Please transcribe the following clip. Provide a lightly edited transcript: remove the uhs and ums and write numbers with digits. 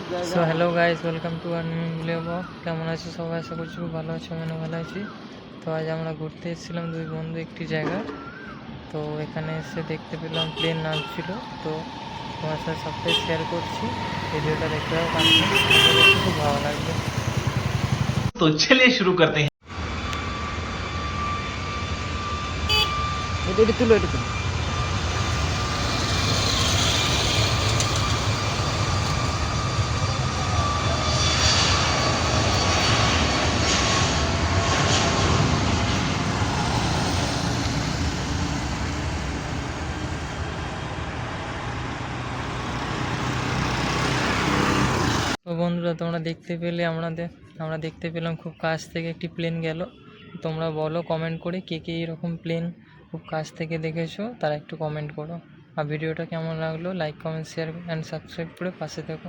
So hello guys, welcome to our new video blog. কেমন আছো সবাই? আশা করছি খুব ভালো আছো, আমিও ভালো আছি। তো আজ আমরা ঘুরতে এসেছিলাম দুই বন্ধু একটি জায়গা। তো এখানে এসে দেখতে পেলাম প্লেন নামছিল। তো তোমার সাথে সবটাই শেয়ার করছি, ভিডিওটা দেখতে হবে, খুব ভালো লাগবে। तो चलिए शुरू करते हैं। এটা তুলো। তো বন্ধুরা, তোমরা দেখতে পেলে আমরা দেখতে পেলাম খুব কাছ থেকে একটি প্লেন গেল। তোমরা বলো কমেন্ট করে কে কে এরকম প্লেন খুব কাছ থেকে দেখেছো, তারা একটু কমেন্ট করো। আর ভিডিওটা কেমন লাগলো like comment share and subscribe করে পাশে থেকো।